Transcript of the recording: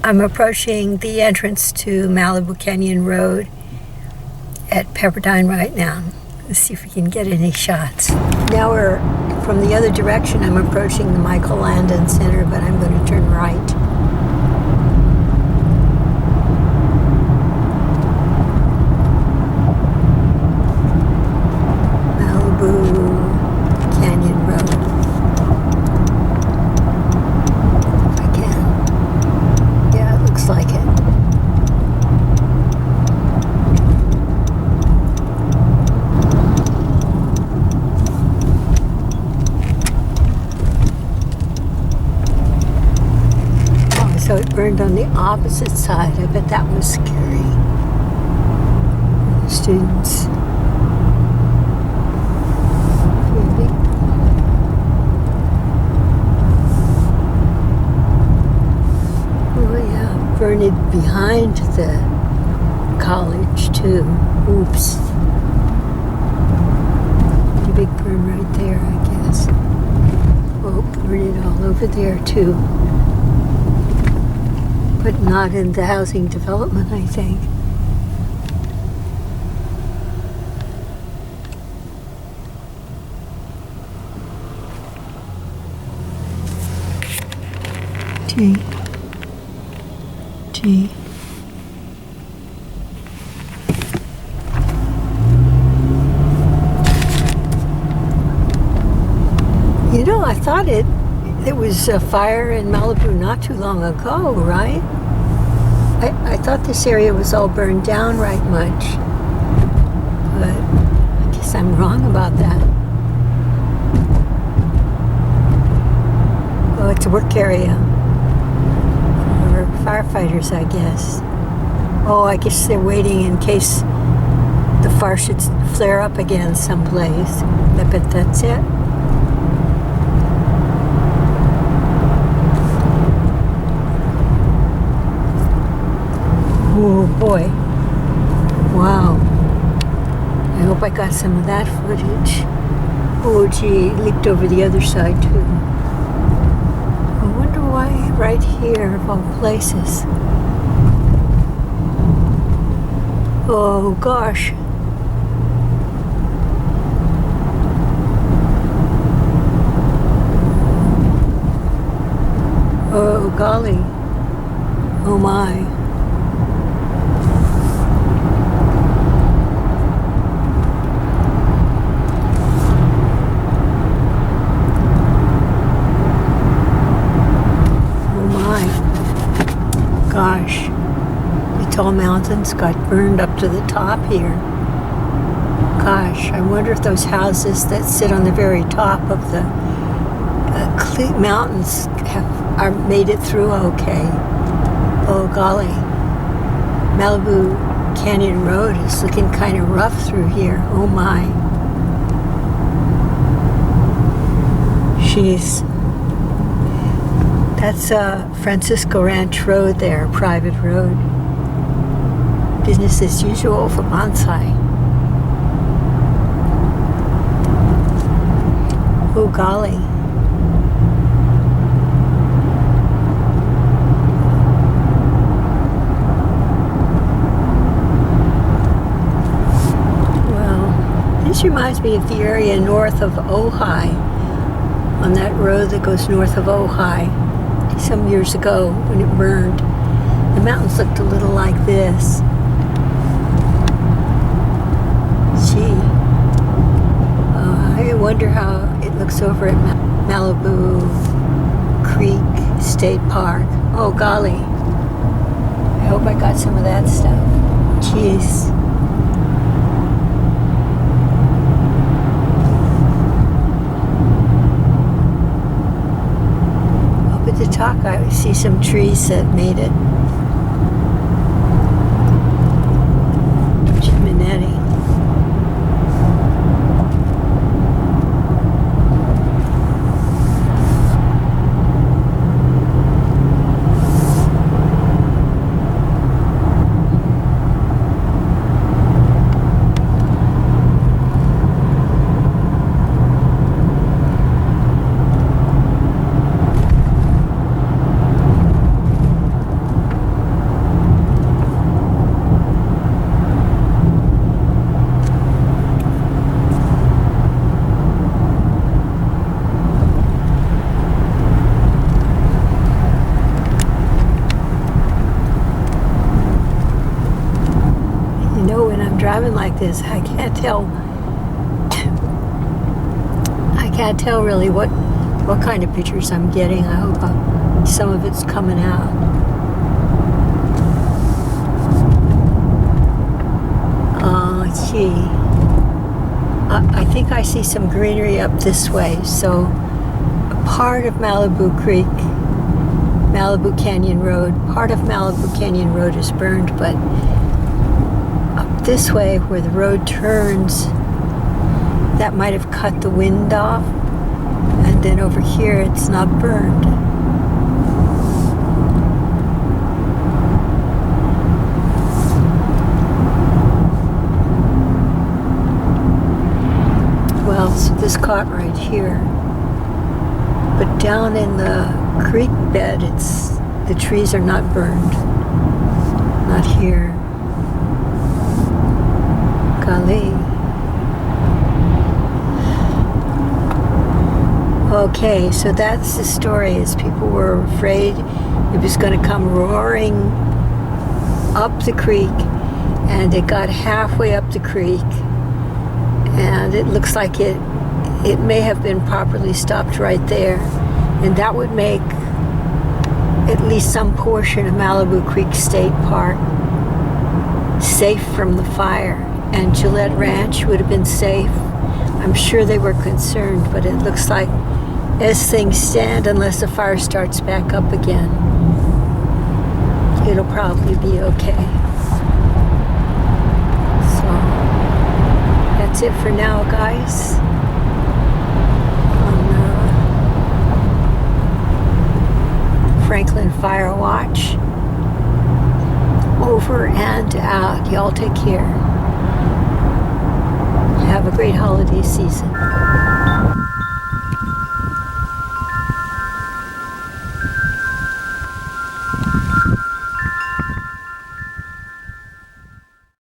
I'm approaching the entrance to Malibu Canyon Road at Pepperdine right now. Let's see if we can get any shots. Now we're from the other direction. I'm approaching the Michael Landon Center, but I'm going to turn right. Malibu Canyon Road. If I can. Yeah, it looks like it. So it burned on the opposite side. I bet that was scary for the students. Really? Oh yeah, burned it behind the college too. Oops. Pretty big burn right there, I guess. Oh, burned it all over there too. But not in the housing development, I think. Gee. You know, I thought there was a fire in Malibu not too long ago, right? I thought this area was all burned down right much, but I guess I'm wrong about that. Oh, it's a work area for firefighters, I guess. Oh, I guess they're waiting in case the fire should flare up again someplace. I bet that's it. Oh boy. Wow. I hope I got some of that footage. Oh gee, it leaked over the other side too. I wonder why right here of all places. Oh gosh. Oh golly. Oh my. Gosh, the tall mountains got burned up to the top here. Gosh, I wonder if those houses that sit on the very top of the mountains are made it through okay. Oh golly, Malibu Canyon Road is looking kind of rough through here. Oh my. Jeez. That's Francisco Ranch Road there, private road. Business as usual for bonsai. Oh golly. Well, this reminds me of the area north of Ojai, on that road that goes north of Ojai. Some years ago when it burned, the mountains looked a little like this. Gee, I wonder how it looks over at Malibu Creek State Park. Oh golly, I hope I got some of that stuff. Jeez. The top, I see some trees that made it. Giminetti. driving like this, I can't tell. I can't tell really what kind of pictures I'm getting. I hope some of it's coming out. Let's see. I think I see some greenery up this way. So a part of Malibu Creek, Malibu Canyon Road, part of Malibu Canyon Road is burned, but up this way where the road turns, that might have cut the wind off, and then over here it's not burned. Well, so this caught right here, but down in the creek bed, the trees are not burned. Not here. Golly. Okay, so that's the story. Is people were afraid it was going to come roaring up the creek, and it got halfway up the creek, and it looks like it may have been properly stopped right there, and that would make at least some portion of Malibu Creek State Park safe from the fire, and Gillette Ranch would have been safe. I'm sure they were concerned, but it looks like as things stand, unless the fire starts back up again, it'll probably be okay. So that's it for now, guys. On Franklin Fire Watch. Over and out. Y'all take care. Have a great holiday season.